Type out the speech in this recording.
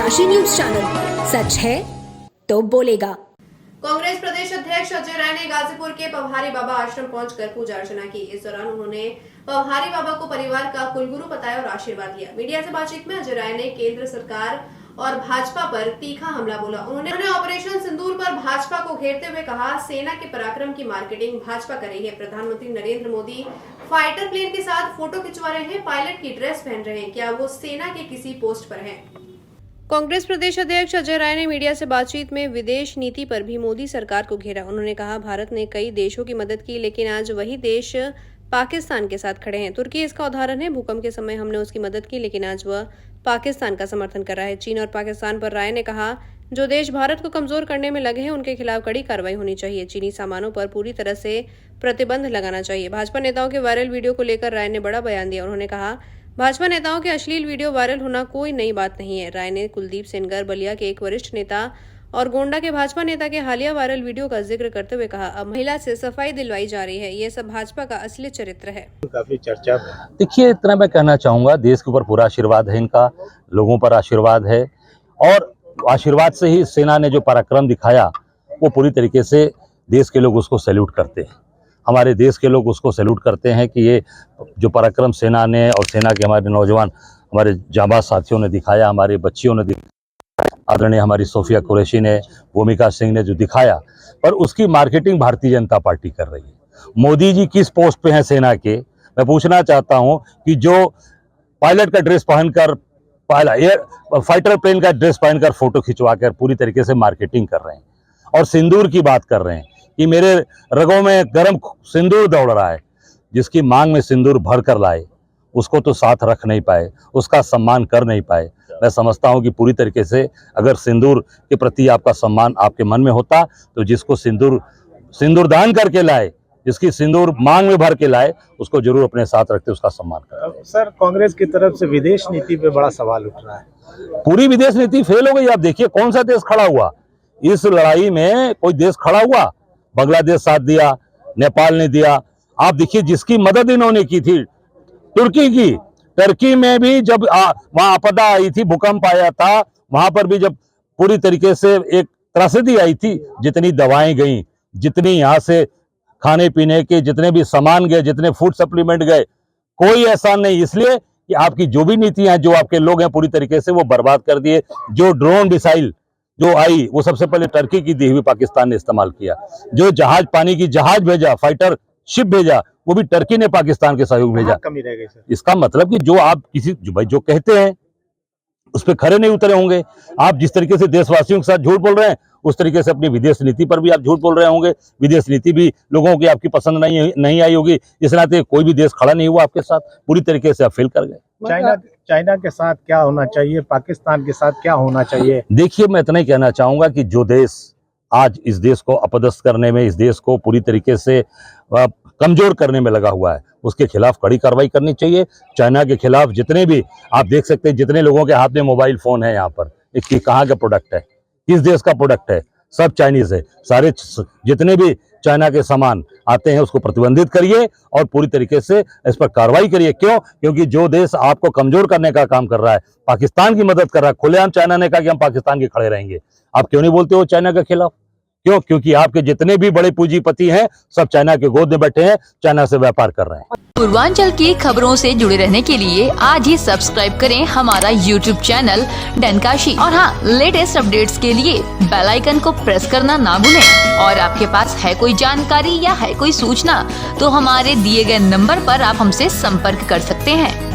डनकाशी news channel, सच है तो बोलेगा। कांग्रेस प्रदेश अध्यक्ष अजय राय ने गाजीपुर के पवहारी बाबा आश्रम पहुंचकर पूजा अर्चना की। इस दौरान उन्होंने पवहारी बाबा को परिवार का कुलगुरु बताया और आशीर्वाद दिया। मीडिया से बातचीत में अजय राय ने केंद्र सरकार और भाजपा पर तीखा हमला बोला। उन्होंने ऑपरेशन सिंदूर पर भाजपा को घेरते हुए कहा, सेना के पराक्रम की मार्केटिंग भाजपा कर रही है। प्रधानमंत्री नरेंद्र मोदी फाइटर प्लेन के साथ फोटो खिंचवा रहे हैं, पायलट की ड्रेस पहन रहे हैं, क्या वो सेना के किसी पोस्ट पर हैं? कांग्रेस प्रदेश अध्यक्ष अजय राय ने मीडिया से बातचीत में विदेश नीति पर भी मोदी सरकार को घेरा। उन्होंने कहा, भारत ने कई देशों की मदद की, लेकिन आज वही देश पाकिस्तान के साथ खड़े हैं। तुर्की इसका उदाहरण है। भूकंप के समय हमने उसकी मदद की, लेकिन आज वह पाकिस्तान का समर्थन कर रहा है। चीन और पाकिस्तान पर राय ने कहा, जो देश भारत को कमजोर करने में लगे हैं, उनके खिलाफ कड़ी कार्रवाई होनी चाहिए। चीनी सामानों पर पूरी तरह से प्रतिबंध लगाना चाहिए। भाजपा नेताओं के वायरल वीडियो को लेकर राय ने बड़ा बयान दिया। उन्होंने कहा, भाजपा नेताओं के अश्लील वीडियो वायरल होना कोई नई बात नहीं है। राय ने कुलदीप सेनगर बलिया के एक वरिष्ठ नेता और गोंडा के भाजपा नेता के हालिया वायरल वीडियो का जिक्र करते हुए कहा, अब महिला से सफाई दिलवाई जा रही है। ये सब भाजपा का असली चरित्र है। काफी चर्चा में देखिए, इतना मैं कहना चाहूंगा, देश के ऊपर पूरा आशीर्वाद है इनका, लोगों पर आशीर्वाद है, और आशीर्वाद से ही सेना ने जो पराक्रम दिखाया वो पूरी तरीके से देश के लोग उसको सैल्यूट करते हैं। हमारे देश के लोग उसको सैल्यूट करते हैं कि ये जो पराक्रम सेना ने और सेना के हमारे नौजवान, हमारे जांबाज साथियों ने दिखाया, हमारे बच्चियों ने दिखाया, आदरणीय हमारी सोफिया कुरैशी ने, भूमिका सिंह ने जो दिखाया, पर उसकी मार्केटिंग भारतीय जनता पार्टी कर रही है। मोदी जी किस पोस्ट पे हैं सेना के? मैं पूछना चाहता हूं कि जो पायलट का ड्रेस पहनकर, फाइटर प्लेन का ड्रेस पहनकर फोटो खिंचवाकर पूरी तरीके से मार्केटिंग कर रहे हैं, और सिंदूर की बात कर रहे हैं कि मेरे रगों में गर्म सिंदूर दौड़ रहा है। जिसकी मांग में सिंदूर भर कर लाए, उसको तो साथ रख नहीं पाए, उसका सम्मान कर नहीं पाए। मैं समझता हूं कि पूरी तरीके से अगर सिंदूर के प्रति आपका सम्मान आपके मन में होता, तो जिसको सिंदूर दान करके लाए, जिसकी सिंदूर मांग में भर के लाए, उसको जरूर अपने साथ रखते, उसका सम्मान करते। सर, कांग्रेस की तरफ से विदेश नीति पे बड़ा सवाल उठ रहा है। पूरी विदेश नीति फेल हो गई। आप देखिए, कौन सा देश खड़ा हुआ इस लड़ाई में? कोई देश खड़ा हुआ? बांग्लादेश साथ दिया, नेपाल ने दिया। आप देखिए, जिसकी मदद इन्होंने की थी, तुर्की की। टर्की में भी जब वहां आपदा आई थी, भूकंप आया था, वहां पर भी जब पूरी तरीके से एक त्रासदी आई थी, जितनी दवाएं गई, जितनी यहाँ से खाने पीने के जितने भी सामान गए, जितने फूड सप्लीमेंट गए, कोई ऐसा नहीं। इसलिए कि आपकी जो भी नीतियां, जो आपके लोग हैं, पूरी तरीके से वो बर्बाद कर दिए। जो ड्रोन मिसाइल जो आई, वो सबसे पहले टर्की की दी हुई पाकिस्तान ने इस्तेमाल किया। जो जहाज, पानी की जहाज भेजा, फाइटर शिप भेजा, वो भी टर्की ने पाकिस्तान के सहयोग भेजा। कमी रह गई सर। इसका मतलब कि जो आप किसी जो कहते हैं उस पर खरे नहीं उतरे होंगे। आप जिस तरीके से देशवासियों के साथ झूठ बोल रहे हैं, उस तरीके से अपनी विदेश नीति पर भी आप झूठ बोल रहे होंगे। विदेश नीति भी लोगों की आपकी पसंद नहीं आई होगी। इस नाते कोई भी देश खड़ा नहीं हुआ आपके साथ, पूरी तरीके से आप फेल कर गए। चाइना के साथ क्या होना चाहिए, पाकिस्तान के साथ क्या होना चाहिए? देखिए, मैं इतना ही कहना चाहूंगा कि जो देश आज इस देश को अपदस्थ करने में, इस देश को पूरी तरीके से कमजोर करने में लगा हुआ है, उसके खिलाफ कड़ी कार्रवाई करनी चाहिए। चाइना के खिलाफ जितने भी आप देख सकते हैं, जितने लोगों के हाथ में मोबाइल फोन है, यहाँ पर इसकी कहाँ का प्रोडक्ट है, किस देश का प्रोडक्ट है? सब चाइनीज है। सारे जितने भी चाइना के सामान आते हैं, उसको प्रतिबंधित करिए और पूरी तरीके से इस पर कार्रवाई करिए। क्यों? क्योंकि जो देश आपको कमजोर करने का काम कर रहा है, पाकिस्तान की मदद कर रहा है। खुलेआम चाइना ने कहा कि हम पाकिस्तान के खड़े रहेंगे। आप क्यों नहीं बोलते हो चाइना के खिलाफ? क्यों? क्योंकि आपके जितने भी बड़े पूंजीपति हैं, सब चाइना के गोद में बैठे हैं, चाइना से व्यापार कर रहे हैं। पूर्वांचल की खबरों से जुड़े रहने के लिए आज ही सब्सक्राइब करें हमारा YouTube चैनल डनकाशी, और हाँ, लेटेस्ट अपडेट्स के लिए बेल आइकन को प्रेस करना ना भूलें। और आपके पास है कोई जानकारी या है कोई सूचना, तो हमारे दिए गए नंबर पर आप हमसे संपर्क कर सकते हैं।